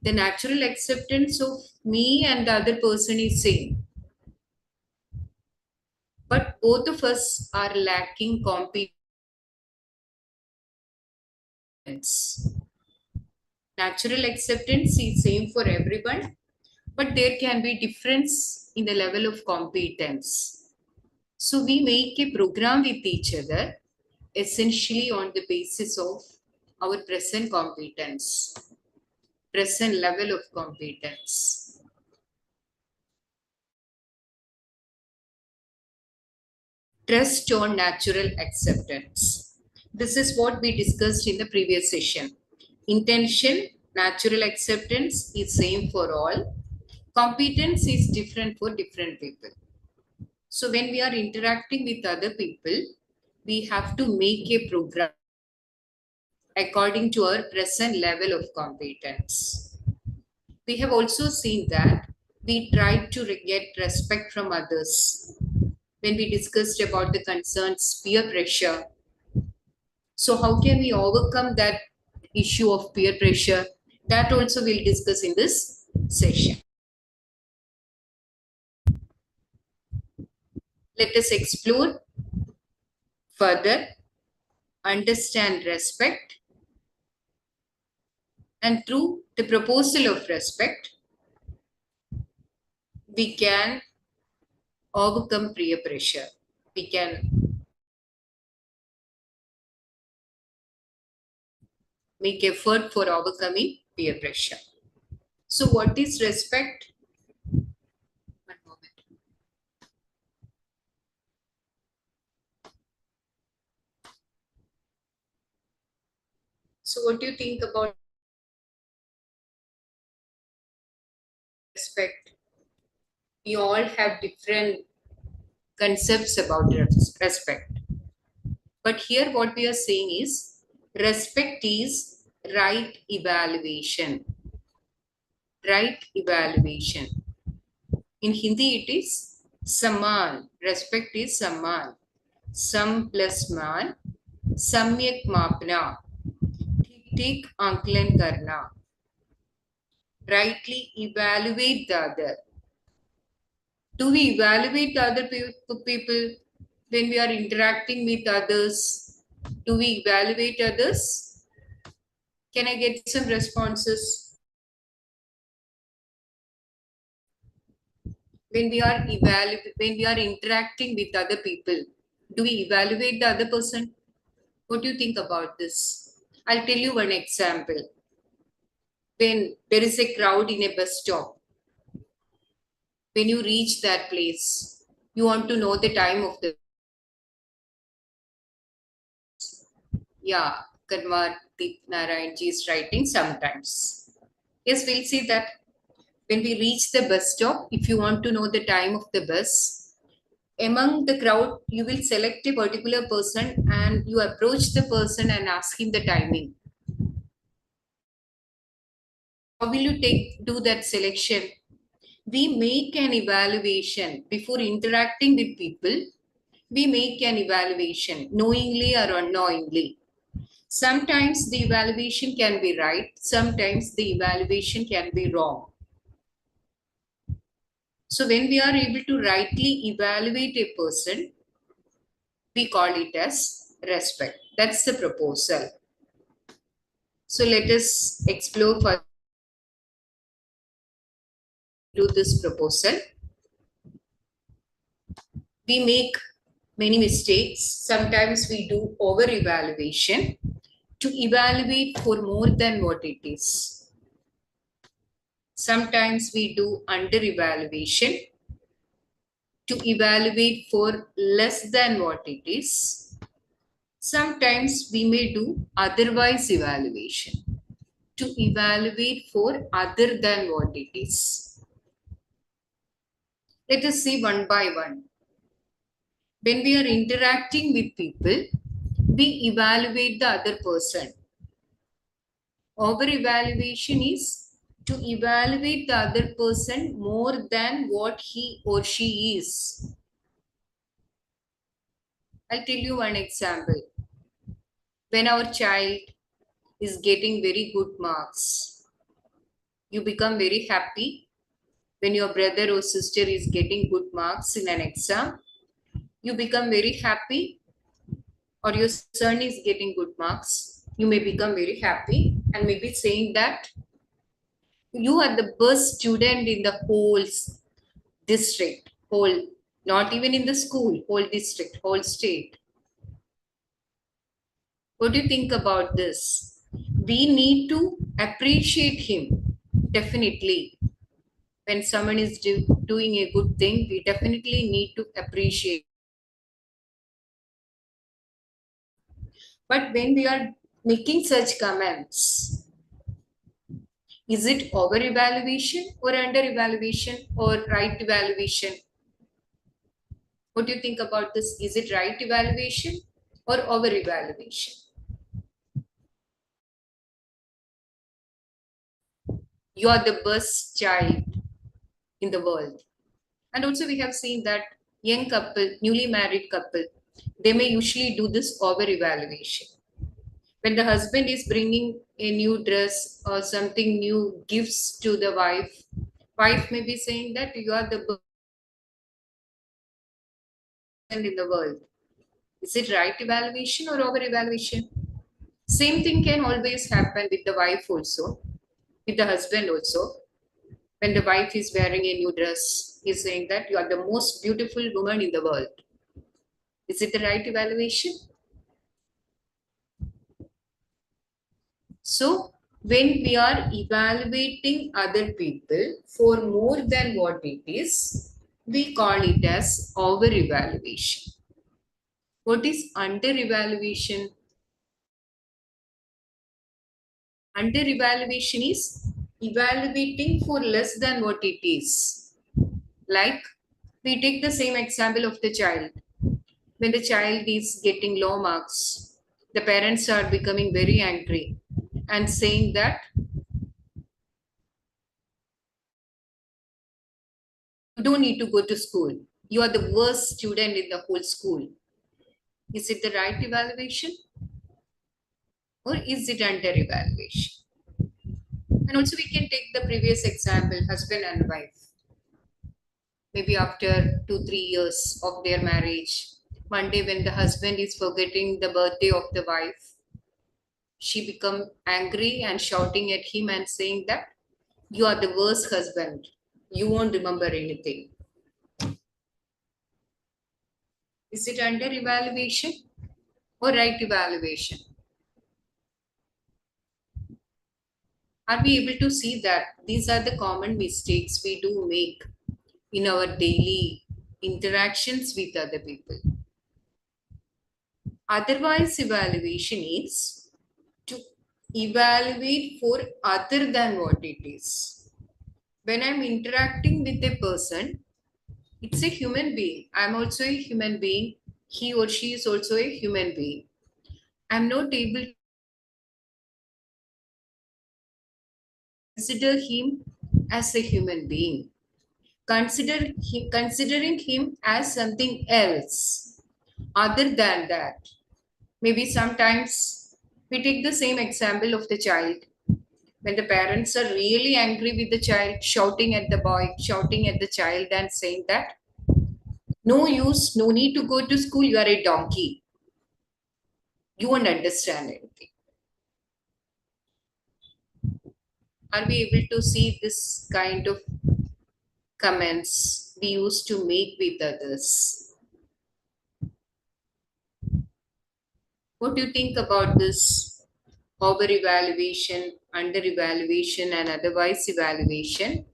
The natural acceptance of me and the other person is same. But both of us are lacking competence. Natural acceptance is same for everyone, but there can be difference in the level of competence. So we make a program with each other essentially on the basis of our present competence, present level of competence. Trust on natural acceptance. This is what we discussed in the previous session. Intention, natural acceptance is same for all. Competence is different for different people. So when we are interacting with other people, we have to make a program according to our present level of competence. We have also seen that we try to get respect from others when we discussed about the concerns peer pressure. So how can we overcome that issue of peer pressure? That also we'll discuss in this session. Let us explore further, understand respect, and through the proposal of respect, we can overcome peer pressure. We can make effort for overcoming peer pressure. So what is respect? One moment. So what do you think about respect? We all have different concepts about respect. But here what we are saying is respect is right evaluation. Right evaluation. In Hindi it is saman. Respect is saman. Sam plus man. Samyak mapna. ठीक आंकलन करना. Rightly evaluate the other. Do we evaluate the other people when we are interacting with others? Do we evaluate others? Can I get some responses? When we are interacting with other people, do we evaluate the other person? What do you think about this? I'll tell you one example. When there is a crowd in a bus stop, when you reach that place, you want to know the time of the. Yeah, Kanwar Deep Narayanji is writing sometimes. Yes, we'll see that. When we reach the bus stop, if you want to know the time of the bus, among the crowd, you will select a particular person and you approach the person and ask him the timing. How will you do that selection? We make an evaluation before interacting with people. We make an evaluation knowingly or unknowingly. Sometimes the evaluation can be right. Sometimes the evaluation can be wrong. So when we are able to rightly evaluate a person, we call it as respect. That's the proposal. So let us explore further this proposal. We make many mistakes. Sometimes we do over-evaluation to evaluate for more than what it is. Sometimes we do under-evaluation to evaluate for less than what it is. Sometimes we may do otherwise evaluation to evaluate for other than what it is. Let us see one by one. When we are interacting with people, we evaluate the other person. Over-evaluation is to evaluate the other person more than what he or she is. I'll tell you one example. When our child is getting very good marks, You become very happy when your brother or sister is getting good marks in an exam. You become very happy, or your son is getting good marks. You may become very happy and maybe saying that you are the best student in the whole district, whole, not even in the school, whole district, whole state. What do you think about this? We need to appreciate him, definitely. When someone is doing a good thing, we definitely need to appreciate. But when we are making such comments, is it over evaluation or under evaluation or right evaluation? What do you think about this? Is it right evaluation or over evaluation? You are the best child in the world. And also, we have seen that young couple, newly married couple, they may usually do this over evaluation. When the husband is bringing a new dress or something new gifts to the wife, wife may be saying that you are the best in the world. Is it right evaluation or over evaluation? Same thing can always happen with the wife also, with the husband also. When the wife is wearing a new dress, he's saying that you are the most beautiful woman in the world. Is it the right evaluation? So, when we are evaluating other people for more than what it is, we call it as over evaluation. What is under evaluation? Under evaluation is evaluating for less than what it is. Like, we take the same example of the child. When the child is getting low marks, the parents are becoming very angry and saying that you don't need to go to school. You are the worst student in the whole school. Is it the right evaluation or is it under evaluation? And also, we can take the previous example, husband and wife. Maybe after 2 3 years of their marriage, one day when the husband is forgetting the birthday of the wife, she become angry and shouting at him and saying that you are the worst husband. You won't remember anything. Is it under evaluation or right evaluation? Are we able to see that these are the common mistakes we do make in our daily interactions with other people? Otherwise, evaluation is to evaluate for other than what it is. When I'm interacting with a person, it's a human being. I'm also a human being. He or she is also a human being. I'm not able to consider him as a human being. Considering him as something else other than that. Maybe sometimes we take the same example of the child. When the parents are really angry with the child, shouting at the boy, shouting at the child, and saying that, no use, no need to go to school, you are a donkey. You won't understand anything. Are we able to see this kind of comments we used to make with others? What do you think about this over evaluation, under evaluation, and otherwise evaluation?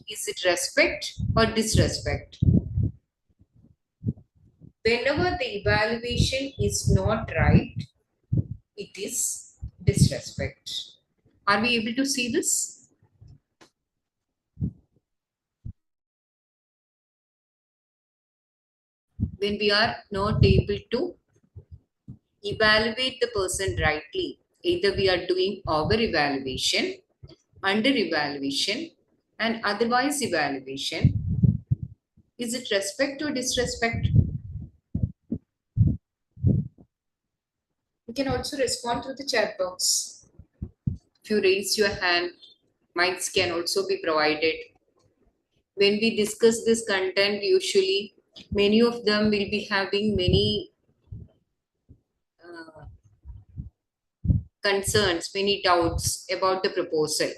Is it respect or disrespect? Whenever the evaluation is not right, it is disrespect. Are we able to see this? When we are not able to evaluate the person rightly, either we are doing over evaluation, under evaluation, and otherwise evaluation. Is it respect or disrespect? You can also respond through the chat box. If you raise your hand, mics can also be provided. When we discuss this content, usually many of them will be having many uh, concerns, many doubts about the proposal.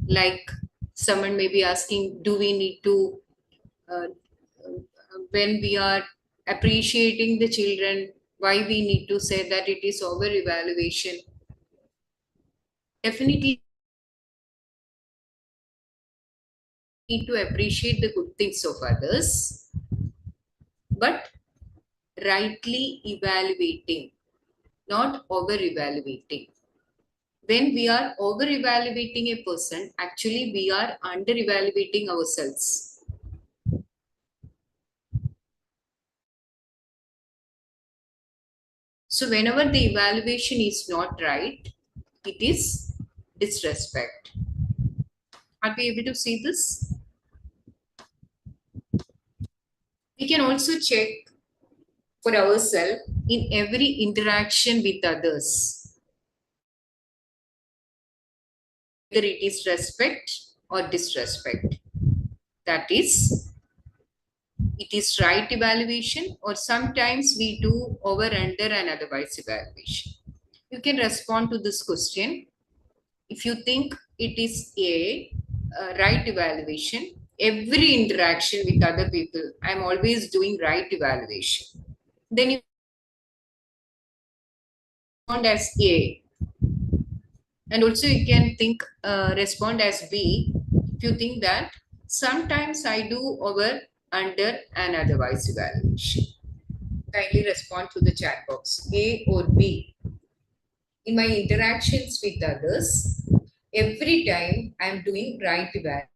Like someone may be asking, do we need to, uh, when we are appreciating the children, why we need to say that it is over evaluation? Definitely need to appreciate the good things of others, but rightly evaluating, not over evaluating. When we are over evaluating a person, actually we are under evaluating ourselves. So whenever the evaluation is not right, it is disrespect. Are we able to see this? We can also check for ourselves in every interaction with others, whether it is respect or disrespect. That is, it is right evaluation, or sometimes we do over, under, and otherwise evaluation. You can respond to this question. If you think it is a right evaluation, every interaction with other people, I'm always doing right evaluation. Then you respond as A. And also you can think, respond as B if you think that sometimes I do over, under, and otherwise evaluation. Kindly respond to the chat box, A or B. In my interactions with others, every time I'm doing right evaluation.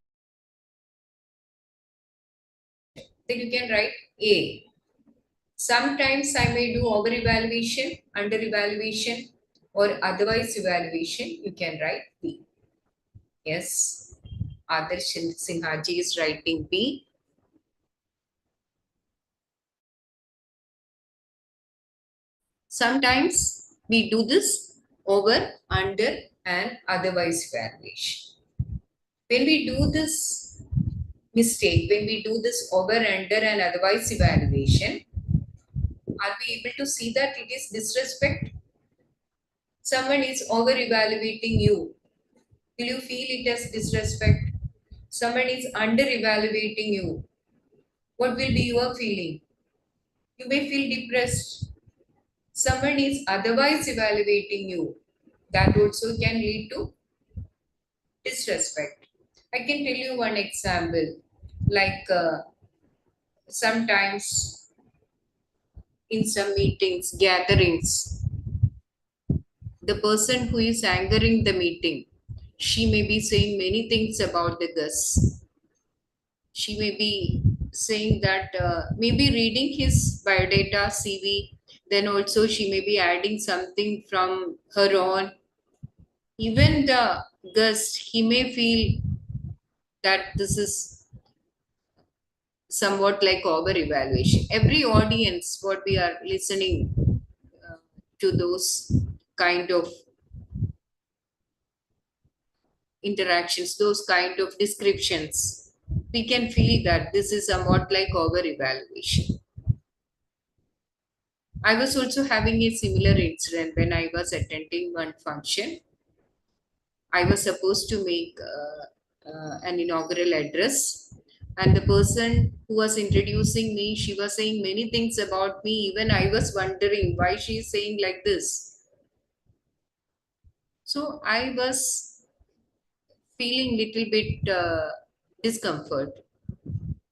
Then you can write A. Sometimes I may do over evaluation, under evaluation, or otherwise evaluation. You can write B. Yes, Adarsh Sinhaji is writing B. Sometimes we do this over, under, and otherwise evaluation. When we do this mistake, when we do this over, under, and otherwise evaluation, are we able to see that it is disrespect? Someone is over evaluating you. Will you feel it as disrespect? Someone is under evaluating you. What will be your feeling? You may feel depressed. Someone is otherwise evaluating you. That also can lead to disrespect. I can tell you one example. Like sometimes in some meetings, gatherings, the person who is angering the meeting, she may be saying many things about the guests. She may be saying that, maybe reading his biodata CV, then also she may be adding something from her own. Even the guest, he may feel that this is somewhat like over evaluation. Every audience, what we are listening uh, to those kind of interactions, those kind of descriptions, we can feel that this is somewhat like over evaluation. I was also having a similar incident when I was attending one function. I was supposed to make an inaugural address, and the person who was introducing me, she was saying many things about me. Even I was wondering why she is saying like this. So I was feeling little bit discomfort.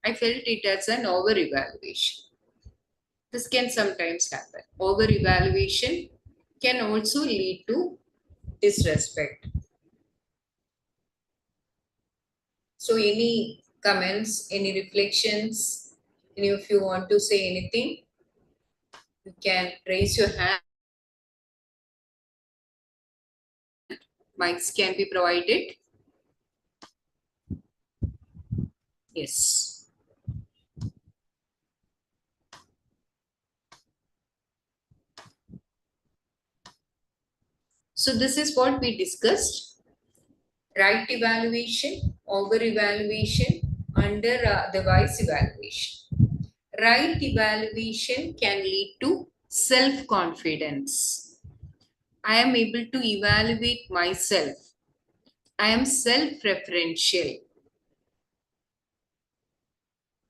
I felt it as an over evaluation. This can sometimes happen. Over evaluation can also lead to disrespect. So, any comments, any reflections, any of you want to say anything, you can raise your hand. Mics can be provided. Yes. So this is what we discussed: right evaluation, over evaluation, under the vice evaluation. Right evaluation can lead to self confidence. I am able to evaluate myself. I am self referential.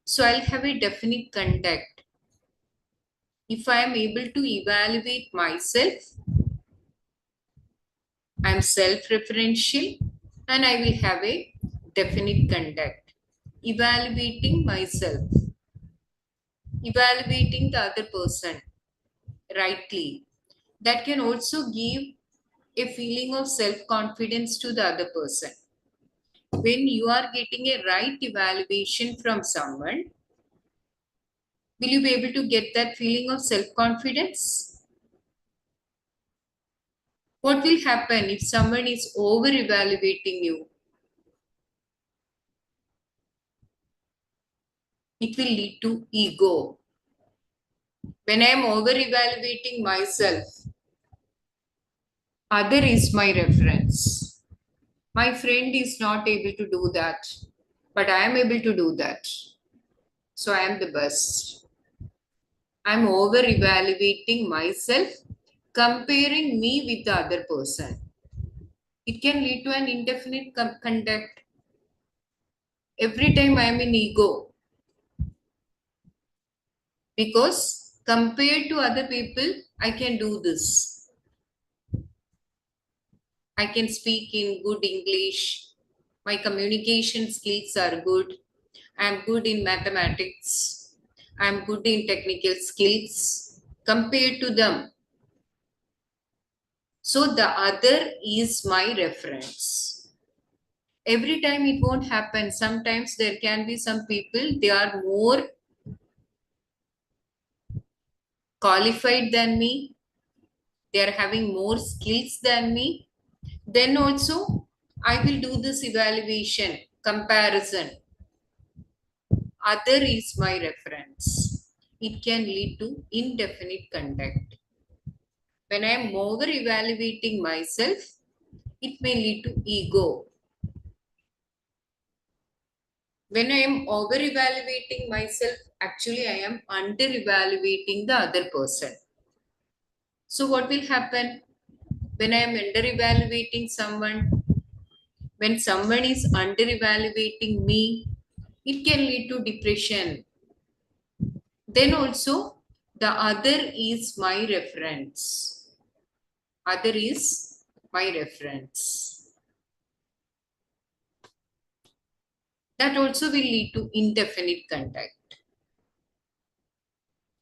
So I'll have a definite conduct. If I am able to evaluate myself, I am self referential and I will have a definite conduct. Evaluating myself, evaluating the other person rightly, that can also give a feeling of self confidence to the other person. When you are getting a right evaluation from someone, will you be able to get that feeling of self confidence? What will happen if someone is over evaluating you? It will lead to ego. When I am over evaluating myself, other is my reference. My friend is not able to do that, but I am able to do that. So I am the best. I'm over evaluating myself, comparing me with the other person. It can lead to an indefinite conduct. Every time I'm in ego, because compared to other people, I can do this. I can speak in good English. My communication skills are good. I'm good in mathematics. I'm good in technical skills compared to them. So the other is my reference. Every time it won't happen. Sometimes there can be some people, they are more qualified than me. They are having more skills than me. Then also, I will do this evaluation, comparison. Other is my reference. It can lead to indefinite conduct. When I am over evaluating myself, it may lead to ego. When I am over evaluating myself, actually I am under evaluating the other person. So what will happen when I am under evaluating someone? When someone is under evaluating me, it can lead to depression. Then also, the other is my reference. Other is my reference. That also will lead to indefinite conduct.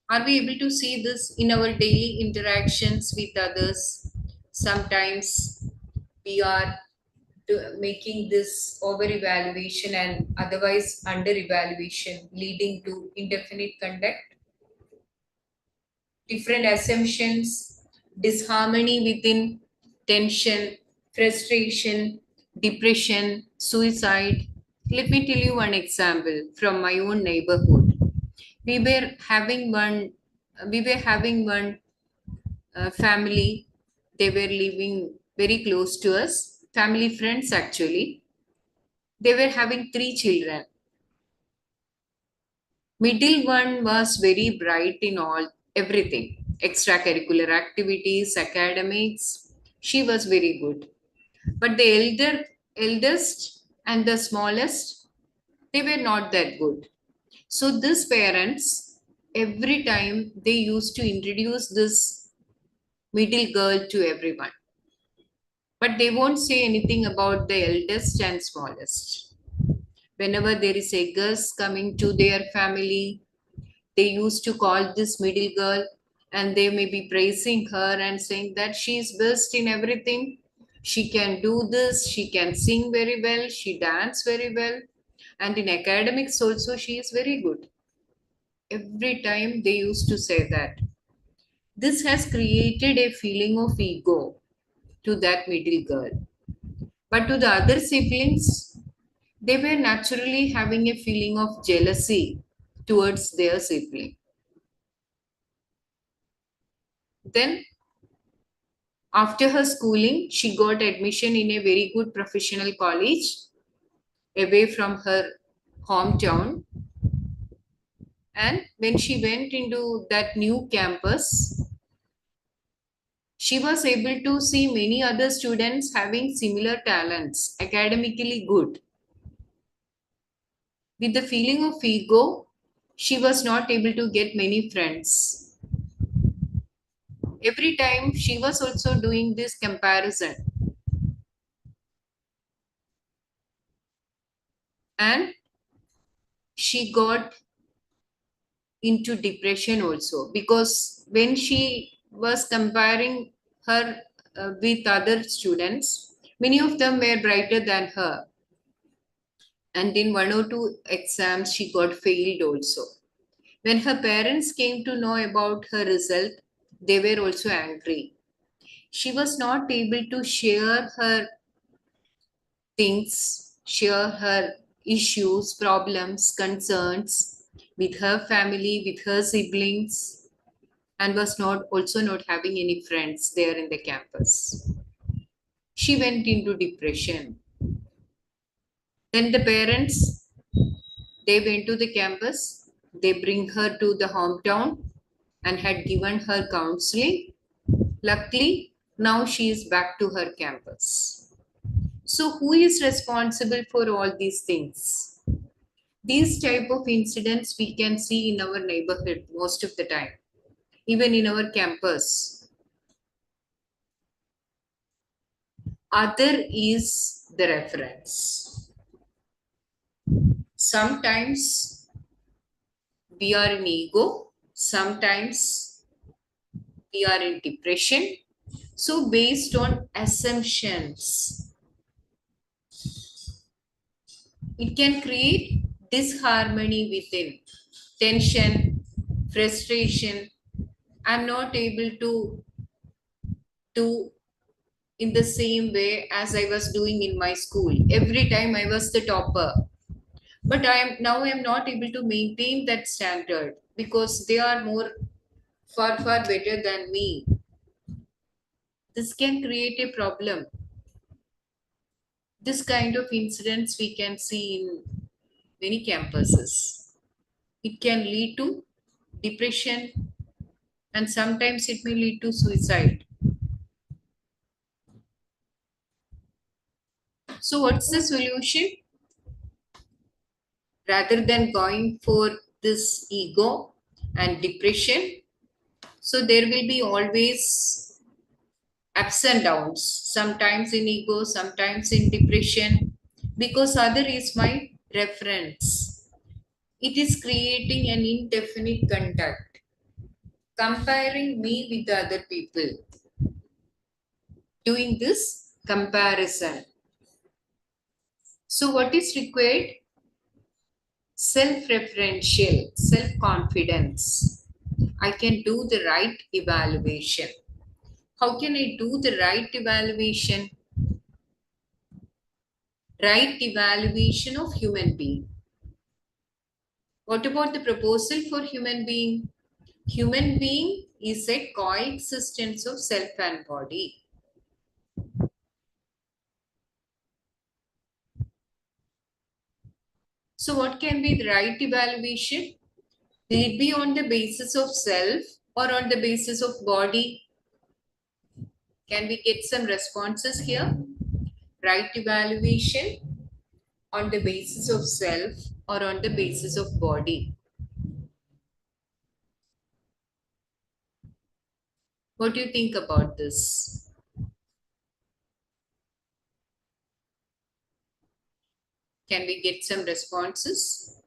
Are we able to see this in our daily interactions with others? Sometimes we are making this over evaluation and otherwise under evaluation, leading to indefinite conduct. Different assumptions, disharmony within, tension, frustration, depression, suicide. Let me tell you one example from my own neighborhood. We were having one, we were having one family. They were living very close to us. Family friends actually. They were having three children. Middle one was very bright in all everything, extracurricular activities, academics. She was very good. But the eldest and the smallest, they were not that good. So these parents, every time they used to introduce this middle girl to everyone. But they won't say anything about the eldest and smallest. Whenever there is a guest coming to their family, they used to call this middle girl and they may be praising her and saying that she is best in everything. She can do this, she can sing very well, she dance very well, and in academics also she is very good. Every time they used to say that. This has created a feeling of ego to that middle girl. But to the other siblings, they were naturally having a feeling of jealousy towards their sibling. Then After her schooling, she got admission in a very good professional college away from her hometown. And when she went into that new campus, she was able to see many other students having similar talents, academically good. With the feeling of ego, she was not able to get many friends. Every time she was also doing this comparison, and she got into depression also, because when she was comparing her with other students, many of them were brighter than her, and in one or two exams she got failed also. When her parents came to know about her result, they were also angry. She was not able to share her things, share her issues, problems, concerns with her family, with her siblings, and was not also not having any friends there in the campus. She went into depression. Then the parents, they went to the campus, they bring her to the hometown and had given her counseling. Luckily, now she is back to her campus. So who is responsible for all these things? These type of incidents we can see in our neighborhood most of the time, even in our campus. Other is the reference. Sometimes we are in ego, sometimes we are in depression. So based on assumptions, it can create disharmony within, tension, frustration. I'm not able to do in the same way as I was doing in my school. Every time I was the topper. But I am not able to maintain that standard because they are more far better than me. This can create a problem. This kind of incidents we can see in many campuses. It can lead to depression, and sometimes it may lead to suicide. So what's the solution? Rather than going for this ego and depression, so there will be always ups and downs, sometimes in ego, sometimes in depression, because other is my reference. It is creating an indefinite contact, comparing me with other people, doing this comparison. So what is required? Self-referential, self-confidence. I can do the right evaluation. How can I do the right evaluation? Right evaluation of human being. What about the proposal for human being? Human being is a coexistence of self and body. So what can be the right evaluation? Will it be on the basis of self or on the basis of body? Can we get some responses here? Right evaluation on the basis of self or on the basis of body? What do you think about this? Can we get some responses?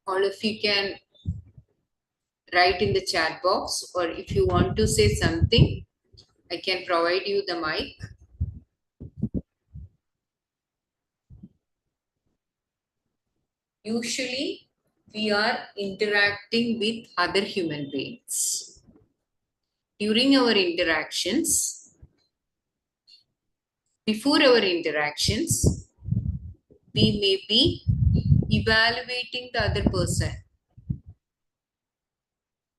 All of you can write in the chat box, or if you want to say something, I can provide you the mic. Usually, we are interacting with other human beings. During our interactions, before our interactions, we may be evaluating the other person.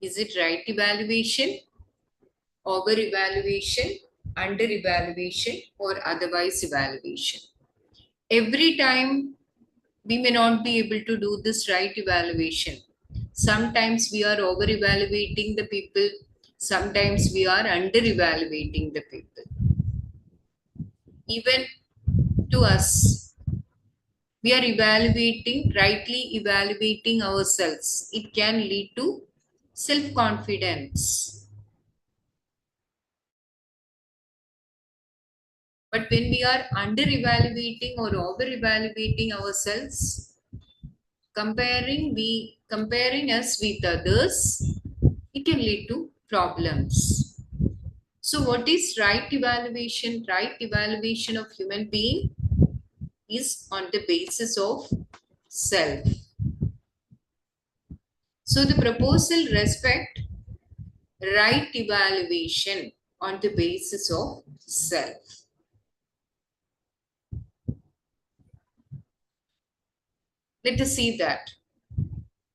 Is it right evaluation? over evaluation, under evaluation, or otherwise evaluation. Every time we may not be able to do this right evaluation. Sometimes we are over evaluating the people, sometimes we are under evaluating the people. Even to us, we are rightly evaluating ourselves. It can lead to self confidence. But when we are under evaluating or over evaluating ourselves, comparing us with others, it can lead to problems. So what is right evaluation? Right evaluation of human being is on the basis of self. So the proposal respect right evaluation on the basis of self. Let us see that.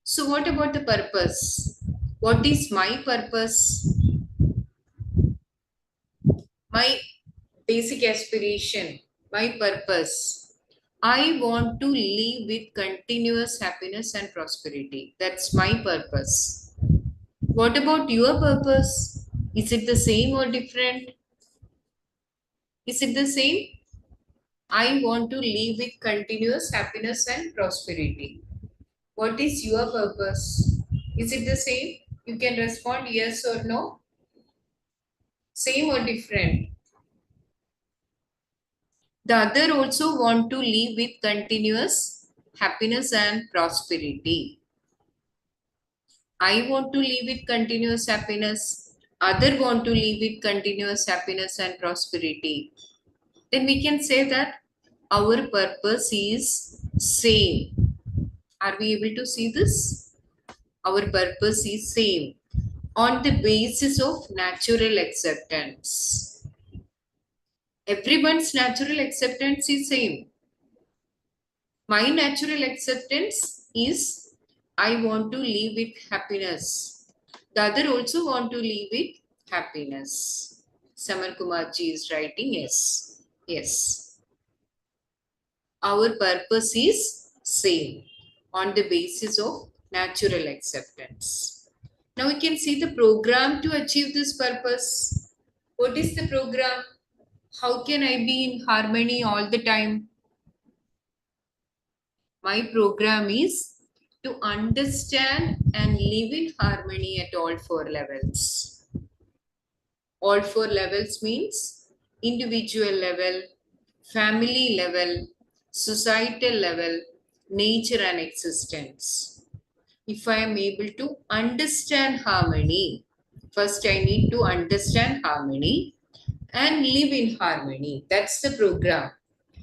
So what about the purpose? What is my purpose? My basic aspiration, my purpose. I want to live with continuous happiness and prosperity. That's my purpose. What about your purpose? Is it the same or different? Is it the same? I want to live with continuous happiness and prosperity. What is your purpose? Is it the same? You can respond yes or no. Same or different? The other also want to live with continuous happiness and prosperity. I want to live with continuous happiness. Other want to live with continuous happiness and prosperity. Then we can say that our purpose is same. Are we able to see this? Our purpose is same on the basis of natural acceptance. Everyone's natural acceptance is same. My natural acceptance is I want to live with happiness. The other also want to live with happiness. Samar Kumarji is writing yes. Yes. Our purpose is same on the basis of natural acceptance. Now we can see the program to achieve this purpose. What is the program? How can I be in harmony all the time? My program is to understand and live in harmony at all four levels. All four levels means individual level, family level, societal level, nature and existence. If I am able to understand harmony, first I need to understand harmony and live in harmony. That's the program.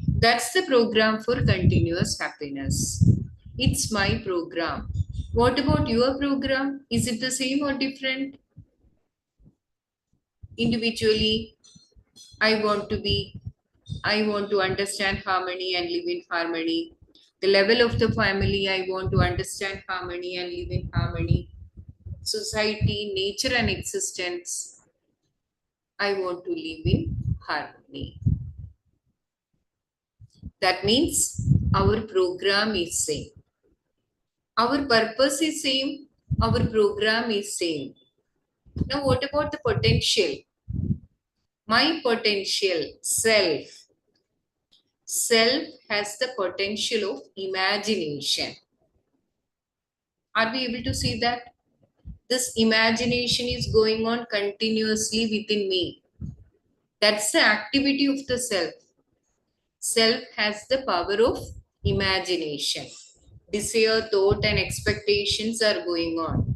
That's the program for continuous happiness. It's my program. What about your program? Is it the same or different? Individually, I want to understand harmony and live in harmony. The level of the family, I want to understand harmony and live in harmony. Society, nature and existence, I want to live in harmony. That means our program is same. Our purpose is same. Our program is same. Now what about the potential? My potential, self. Self has the potential of imagination. Are we able to see that? This imagination is going on continuously within me. That's the activity of the self. Self has the power of imagination. Desire, thought, and expectations are going on.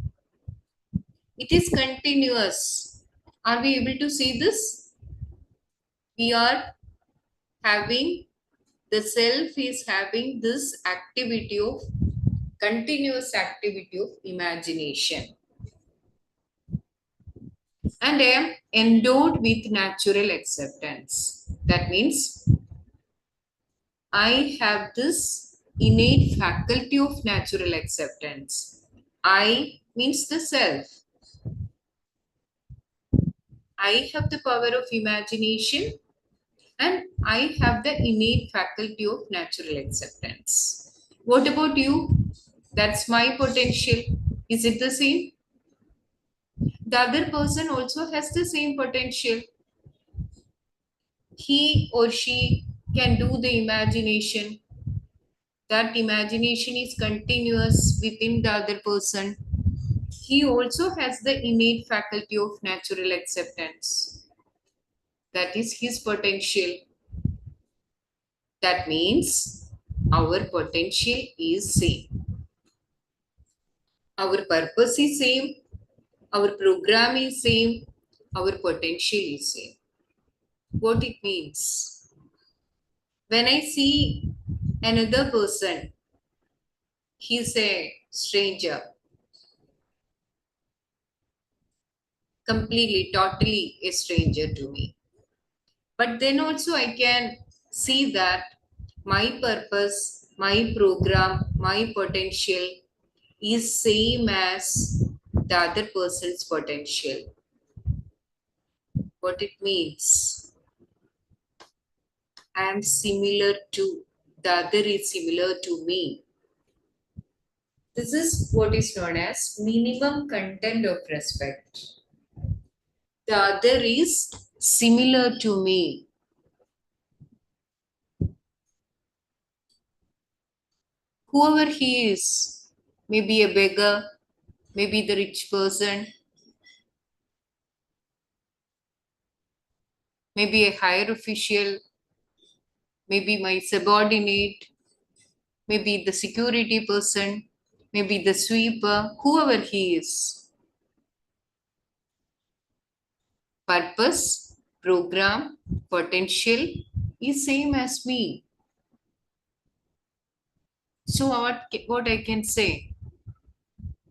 It is continuous. Are we able to see this? We are having, the self is having this activity of, continuous activity of imagination. And I am endowed with natural acceptance. That means I have this innate faculty of natural acceptance. I means the self. I have the power of imagination and I have the innate faculty of natural acceptance. What about you? That's my potential. Is it the same? The other person also has the same potential. He or she can do the imagination. That imagination is continuous within the other person. He also has the innate faculty of natural acceptance. That is his potential. That means our potential is same. Our purpose is same. Our program is same. Our potential is same. What it means? When I see another person, he's a stranger, completely, totally a stranger to me. But then also I can see that my purpose, my program, my potential is same as the other person's potential. What it means? I am similar to, the other is similar to me. This is what is known as minimum content of respect. The other is similar to me. Whoever he is, maybe a beggar, maybe the rich person, maybe a higher official, maybe my subordinate, maybe the security person, maybe the sweeper, whoever he is. Purpose, program, potential is same as me. So what I can say?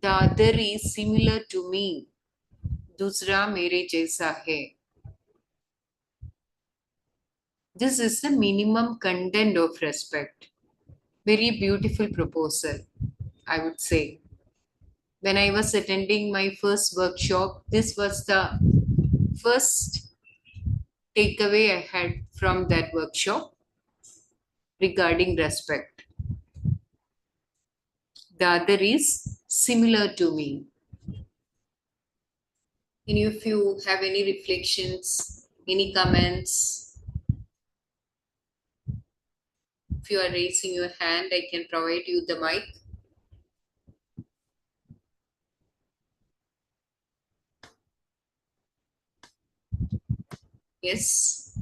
The other is similar to me. दूसरा मेरे जैसा है. This is the minimum content of respect. Very beautiful proposal, I would say. When I was attending my first workshop, this was the first takeaway I had from that workshop regarding respect. The other is similar to me. Any of you have any reflections, any comments? If you are raising your hand, I can provide you the mic. Yes.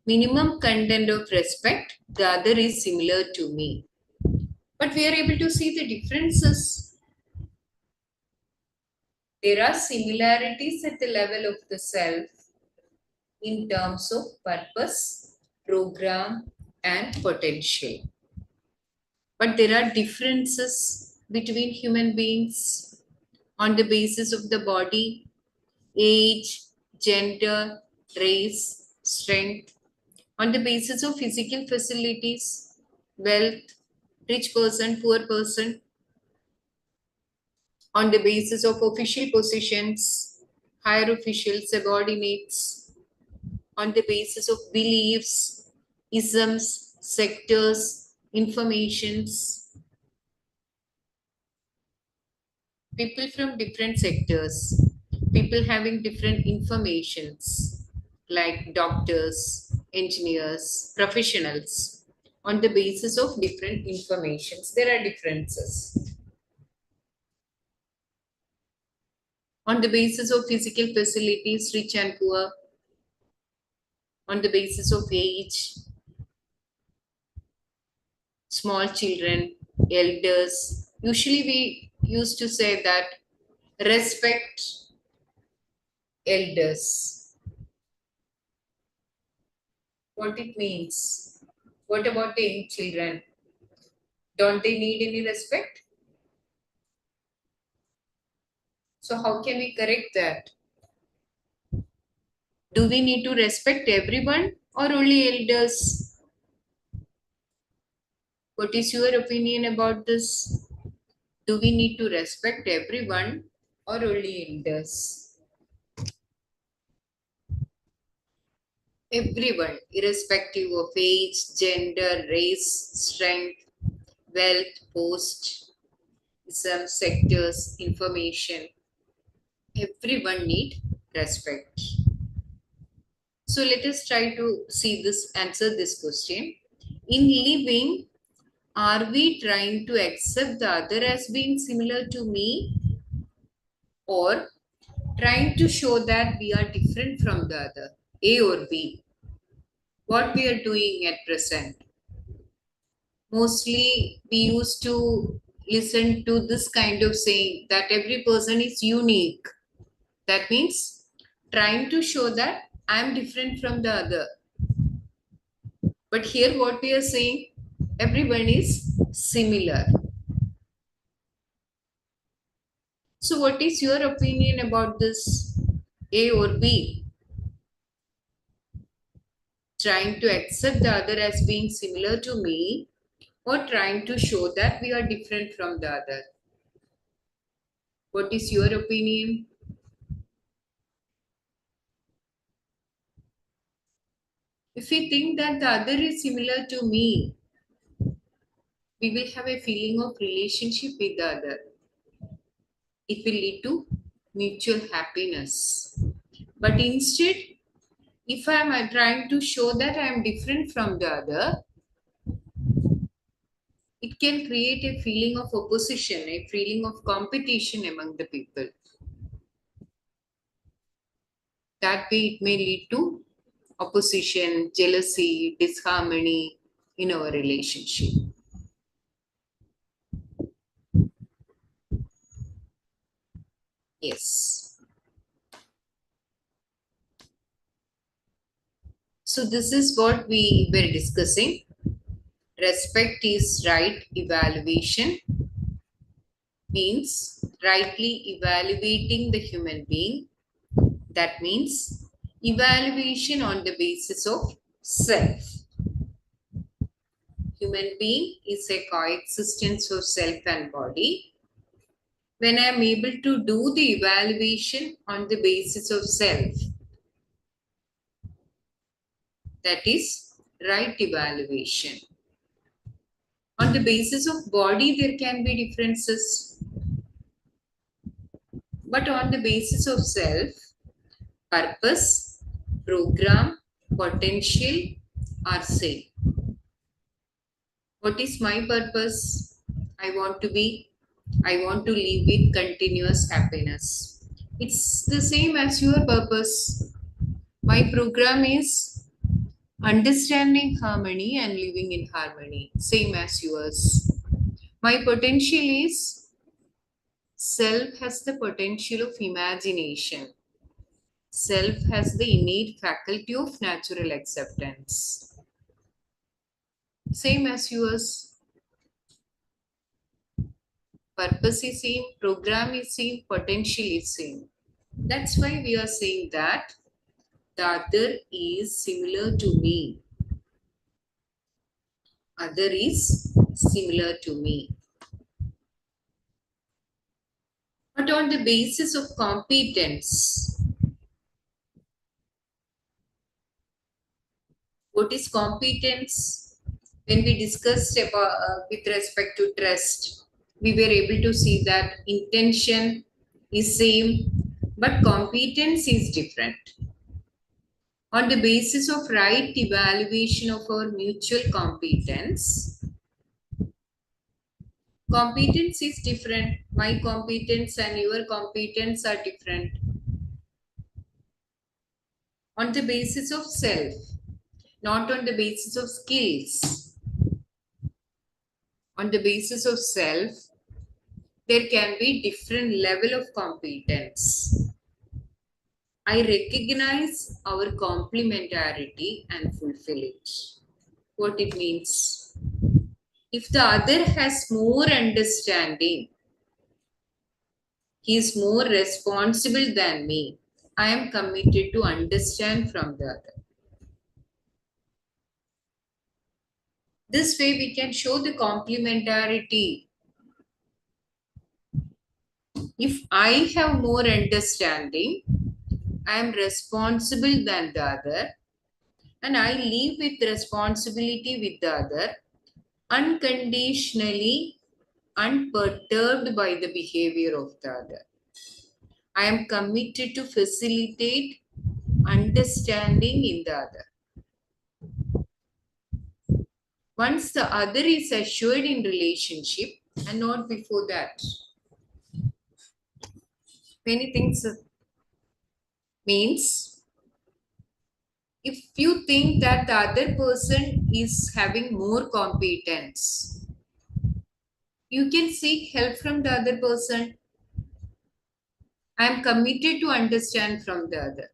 Minimum content of respect, the other is similar to me. But we are able to see the differences. There are similarities at the level of the self in terms of purpose, program, and potential. But there are differences between human beings on the basis of the body, age, gender, race, strength, on the basis of physical facilities, wealth, rich person, poor person, on the basis of official positions, higher officials, subordinates, on the basis of beliefs, isms, sectors, informations, people from different sectors, people having different informations like doctors, engineers, professionals. On the basis of different informations, there are differences. On the basis of physical facilities, rich and poor, on the basis of age, small children, elders. Usually, we used to say that respect elders. What it means? What about the young children? Don't they need any respect? So, how can we correct that? Do we need to respect everyone or only elders? What is your opinion about this? Do we need to respect everyone or only elders? Everyone, irrespective of age, gender, race, strength, wealth, post, some sectors, information, everyone need respect. So let us try to see this, answer this question. In living, are we trying to accept the other as being similar to me, or trying to show that we are different from the other, A or B? What we are doing at present? Mostly we used to listen to this kind of saying that every person is unique. That means trying to show that I am different from the other. But here what we are saying, everyone is similar. So what is your opinion about this, A or B? Trying to accept the other as being similar to me, or trying to show that we are different from the other? What is your opinion? If we think that the other is similar to me, we will have a feeling of relationship with the other. It will lead to mutual happiness. But instead, if I am trying to show that I am different from the other, it can create a feeling of opposition, a feeling of competition among the people. That way, it may lead to opposition, jealousy, disharmony in our relationship. Yes. So, this is what we were discussing. Respect is right evaluation, means rightly evaluating the human being. That means evaluation on the basis of self. Human being is a coexistence of self and body. When I am able to do the evaluation on the basis of self, that is right evaluation. On the basis of body, there can be differences, but on the basis of self, purpose, program, potential are same. What is my purpose? I want to be, I want to live with continuous happiness. It's the same as your purpose. My program is understanding harmony and living in harmony, same as yours. My potential is self has the potential of imagination. Self has the innate faculty of natural acceptance, same as yours. Purpose is same, program is same, potential is same. That's why we are saying that the other is similar to me. Other is similar to me. But on the basis of competence, what is competence? When we discussed about, with respect to trust, we were able to see that intention is same, but competence is different. On the basis of right evaluation of our mutual competence, competence is different. My competence and your competence are different. On the basis of self, not on the basis of skills. On the basis of self, there can be different level of competence. I recognize our complementarity and fulfill it. What it means? If the other has more understanding, he is more responsible than me, I am committed to understand from the other. This way we can show the complementarity. If I have more understanding, I am responsible than the other, and I live with responsibility with the other, unconditionally unperturbed by the behavior of the other. I am committed to facilitate understanding in the other. Once the other is assured in relationship and not before that. Many things means if you think that the other person is having more competence, you can seek help from the other person. I am committed to understand from the other.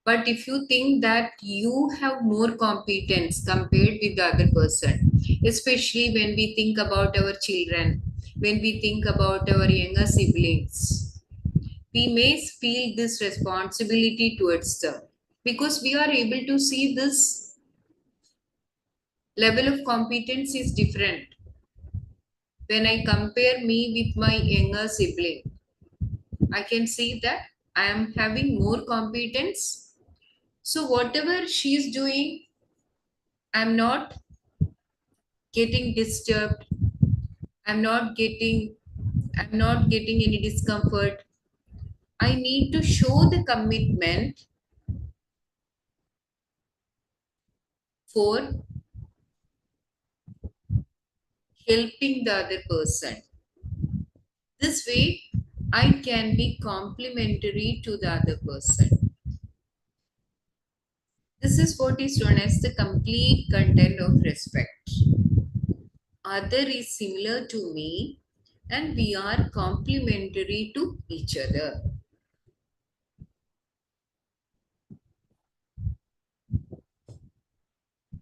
But if you think that you have more competence compared with the other person, especially when we think about our children, when we think about our younger siblings, we may feel this responsibility towards them because we are able to see this level of competence is different. When I compare me with my younger sibling, I can see that I am having more competence. So whatever she is doing, I'm not getting disturbed. I'm not getting I'm not getting any discomfort. I need to show the commitment for helping the other person. This way, I can be complementary to the other person. This is what is known as the complete content of respect. Other is similar to me and we are complementary to each other.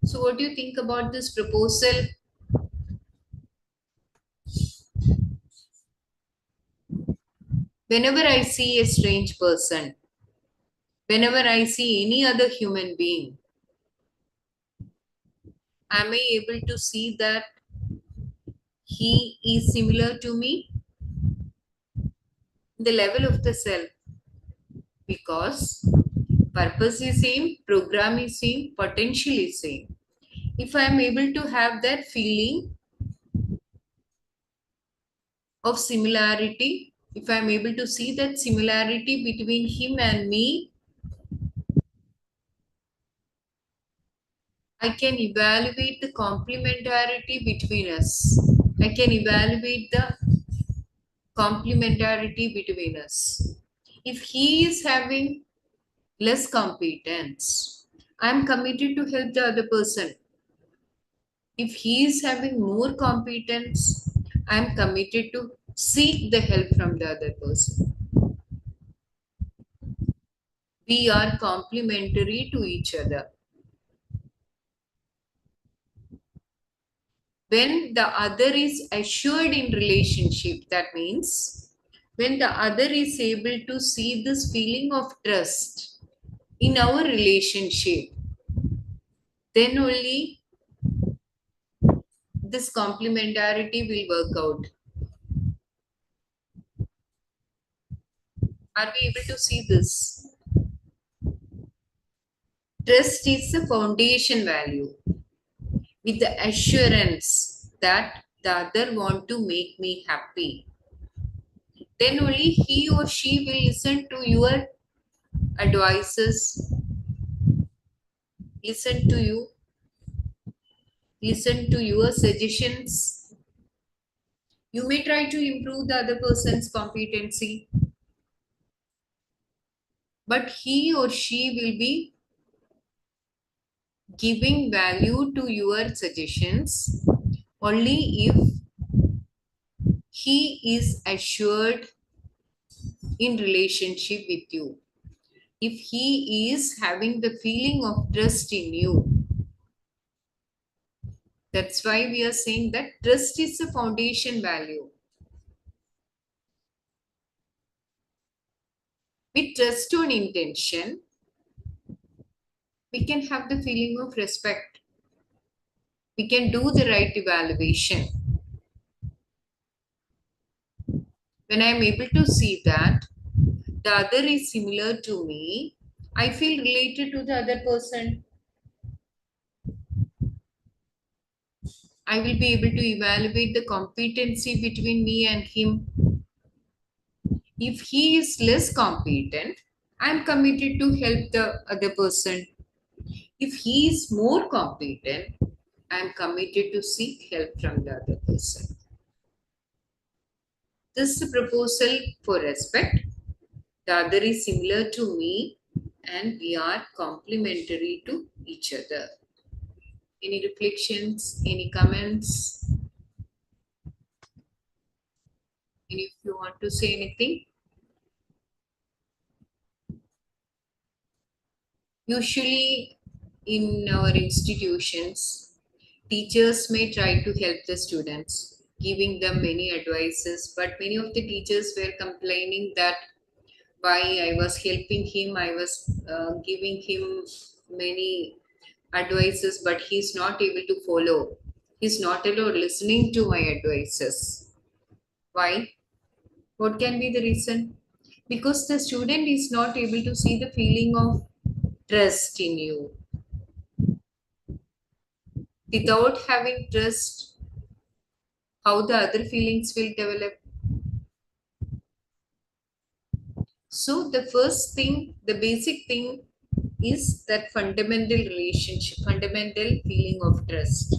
So what do you think about this proposal? Whenever I see a strange person, whenever I see any other human being, am I able to see that he is similar to me? The level of the self, because purpose is same, program is same, potential is same. If I am able to have that feeling of similarity, if I am able to see that similarity between him and me, I can evaluate the complementarity between us. I can evaluate the complementarity between us. If he is having less competence, I am committed to help the other person. If he is having more competence, I am committed to seek the help from the other person. We are complementary to each other. When the other is assured in relationship, that means when the other is able to see this feeling of trust in our relationship, then only this complementarity will work out. Are we able to see this? Trust is the foundation value with the assurance that the other want to make me happy. Then only he or she will listen to your advices, listen to you, listen to your suggestions. You may try to improve the other person's competency, but he or she will be giving value to your suggestions only if he is assured in relationship with you. If he is having the feeling of trust in you. That's why we are saying that trust is a foundation value. With trust on intention, we can have the feeling of respect. We can do the right evaluation. When I am able to see that the other is similar to me, I feel related to the other person. I will be able to evaluate the competency between me and him. If he is less competent, I am committed to help the other person. If he is more competent, I am committed to seek help from the other person. This is a proposal for respect. The other is similar to me and we are complementary to each other. Any reflections? Any comments? Any if you want to say anything? Usually in our institutions, teachers may try to help the students, giving them many advices, but many of the teachers were complaining that why I was helping him, I was giving him many advices, but he's not able to follow. He's not allowed listening to my advices. Why? What can be the reason? Because the student is not able to see the feeling of trust in you. Without having trust, how the other feelings will develop? So the first thing, the basic thing is that fundamental relationship, fundamental feeling of trust.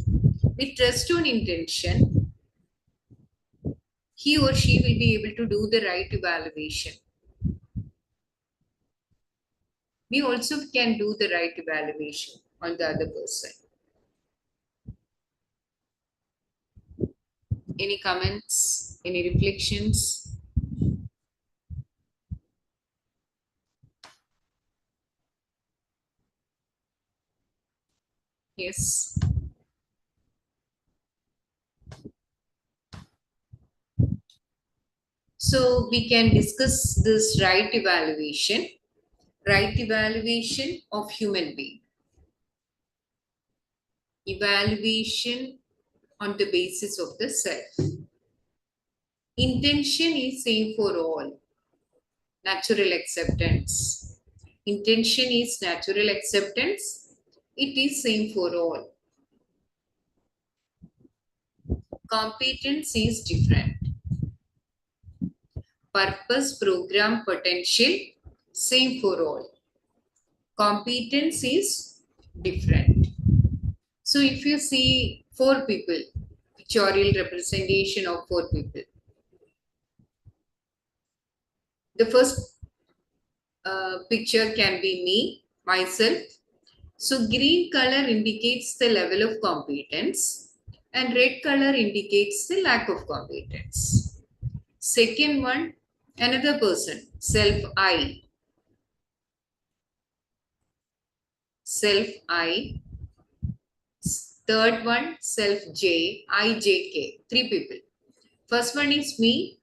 With trust on intention, he or she will be able to do the right evaluation. We also can do the right evaluation on the other person. Any comments? Any reflections? Yes. So we can discuss this right evaluation of human being. Evaluation on the basis of the self. Intention is same for all. Natural acceptance. Intention is natural acceptance. It is same for all. Competence is different. Purpose, program, potential, same for all. Competence is different. So if you see four people, pictorial representation of four people. The first picture can be me, myself. So green color indicates the level of competence and red color indicates the lack of competence. Second one, another person, self I. Self I. Third one, self J, I, J, K. Three people. First one is me,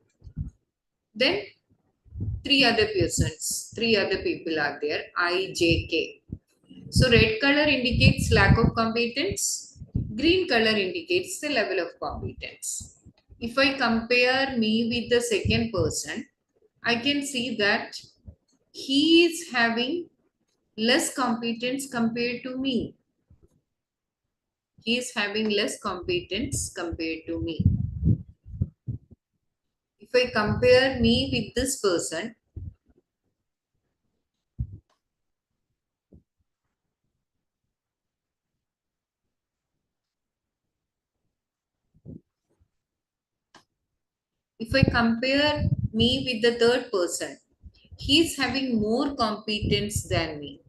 then three other persons, three other people are there, I, J, K. So red color indicates lack of competence, green color indicates the level of competence. If I compare me with the second person, I can see that he is having less competence compared to me. He is having less competence compared to me. If I compare me with this person, if I compare me with the third person, he is having more competence than me.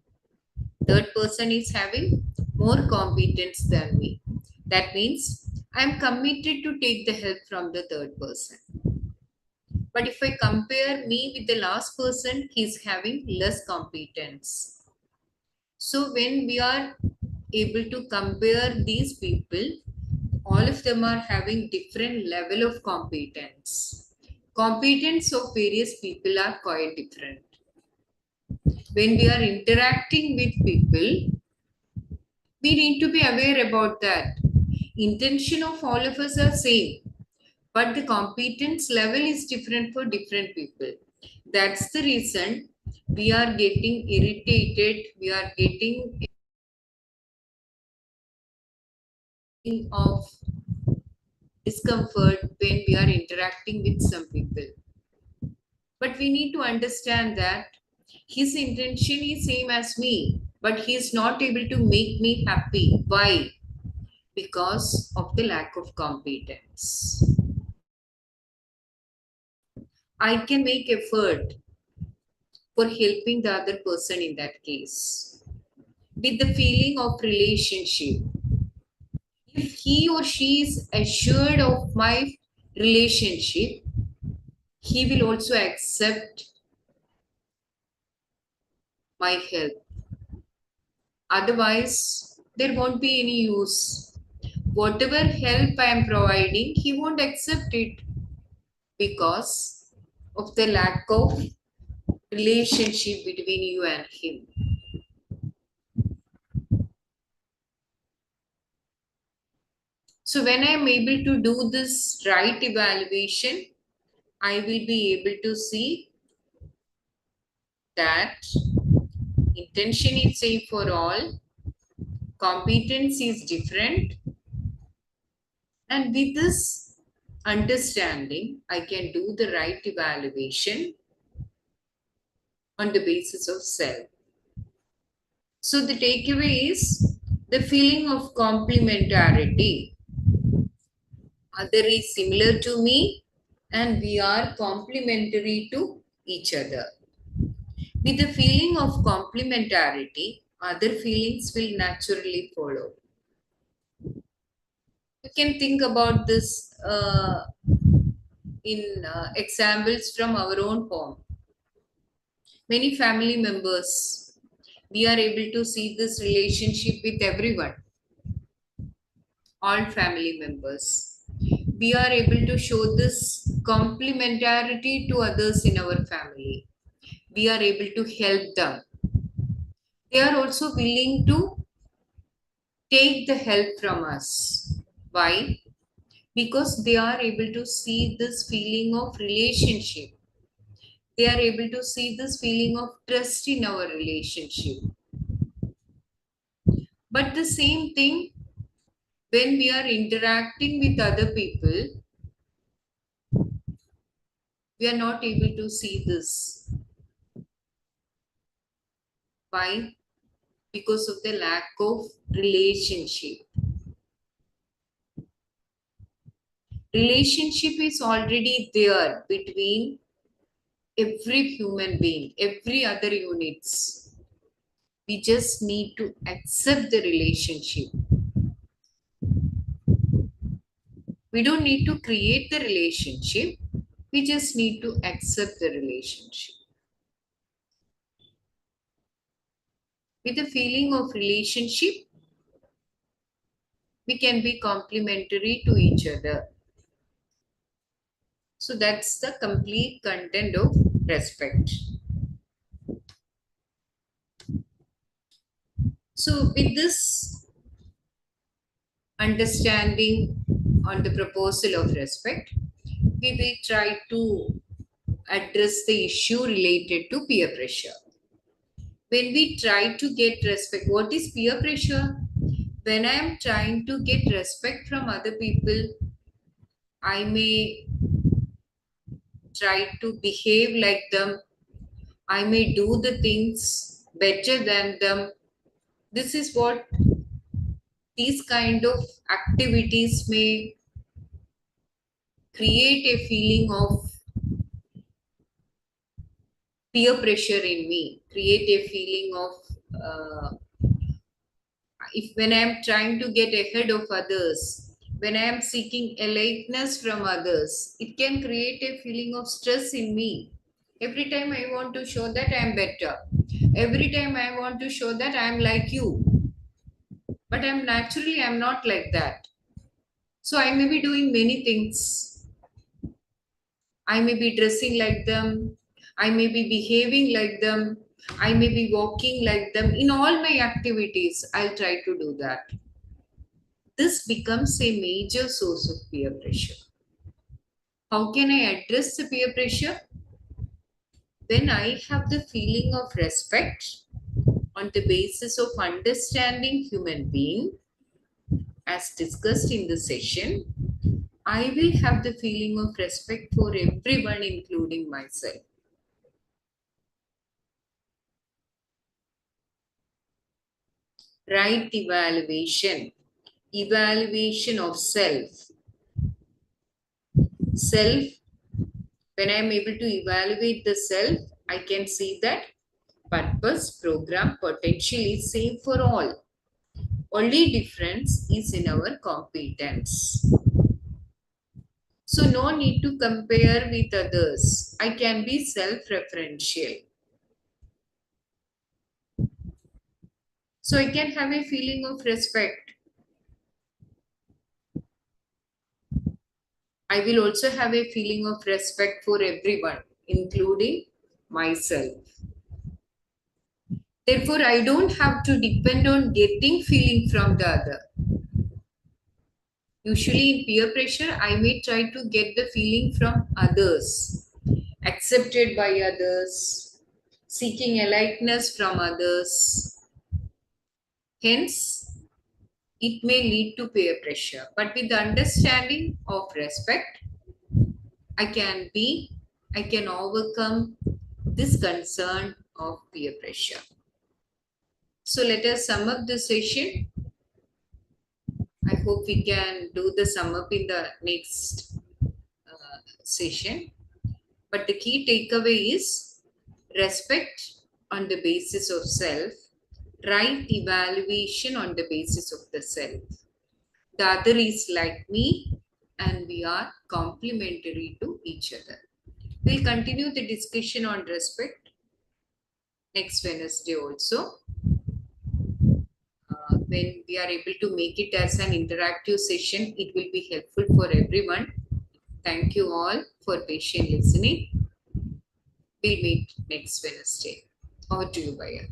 Third person is having more competence than me. That means I am committed to take the help from the third person. But if I compare me with the last person, he is having less competence. So when we are able to compare these people, all of them are having different level of competence. Competence of various people are quite different. When we are interacting with people, we need to be aware about that. Intention of all of us are same, but the competence level is different for different people. That's the reason we are getting irritated, we are getting of discomfort when we are interacting with some people. But we need to understand that his intention is same as me, but he is not able to make me happy. Why? Because of the lack of competence. I can make effort for helping the other person in that case with the feeling of relationship. If he or she is assured of my relationship, he will also accept my help. Otherwise, there won't be any use. Whatever help I am providing, he won't accept it because of the lack of relationship between you and him. So when I am able to do this right evaluation, I will be able to see that intention is same for all, competence is different, and with this understanding, I can do the right evaluation on the basis of self. So the takeaway is the feeling of complementarity. Other is similar to me and we are complementary to each other. With the feeling of complementarity, other feelings will naturally follow. You can think about this in examples from our own home. Many family members, we are able to see this relationship with everyone, all family members. We are able to show this complementarity to others in our family. We are able to help them. They are also willing to take the help from us. Why? Because they are able to see this feeling of relationship. They are able to see this feeling of trust in our relationship. But the same thing, when we are interacting with other people, we are not able to see this. Why? Because of the lack of relationship. Relationship is already there between every human being, every other units. We just need to accept the relationship. We don't need to create the relationship. We just need to accept the relationship. With a feeling of relationship, we can be complementary to each other. So that's the complete content of respect. So with this understanding on the proposal of respect, we will try to address the issue related to peer pressure. When we try to get respect, what is peer pressure? When I am trying to get respect from other people, I may try to behave like them. I may do the things better than them. This is what these kind of activities may create a feeling of peer pressure in me, create a feeling of if when I am trying to get ahead of others, when I am seeking a likeness from others, it can create a feeling of stress in me. Every time I want to show that I am better, every time I want to show that I am like you, but I'm not like that. So I may be doing many things. I may be dressing like them. I may be behaving like them. I may be walking like them. In all my activities, I'll try to do that. This becomes a major source of peer pressure. How can I address the peer pressure? When I have the feeling of respect on the basis of understanding human being, as discussed in the session, I will have the feeling of respect for everyone, including myself. Right evaluation. Evaluation of self. Self, when I am able to evaluate the self, I can see that purpose, program, potential is same for all. Only difference is in our competence. So no need to compare with others. I can be self-referential. So I can have a feeling of respect. I will also have a feeling of respect for everyone, including myself. Therefore, I don't have to depend on getting feeling from the other. Usually in peer pressure, I may try to get the feeling from others, accepted by others, seeking a likeness from others. Hence, it may lead to peer pressure. But with the understanding of respect, I can overcome this concern of peer pressure. So let us sum up the session. I hope we can do the sum up in the next session. But the key takeaway is respect on the basis of self, right evaluation on the basis of the self. The other is like me, and we are complementary to each other. We'll continue the discussion on respect next Wednesday also. When we are able to make it as an interactive session, it will be helpful for everyone. Thank you all for patient listening. We'll meet next Wednesday. Over to you, Baya.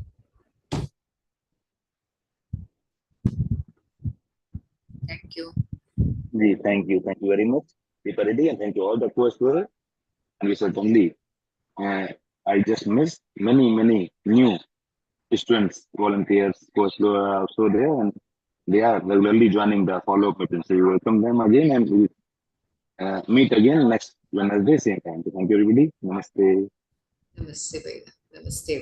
Thank you. Thank you. Thank you very much, Viparity, and thank you all the coursework. And we certainly, I just missed many new students, volunteers, course are also there, and they are regularly joining the follow-up meeting. So we welcome them again, and we'll meet again next Wednesday, same time. So thank you, everybody. Namaste. Namaste, Baya. Namaste.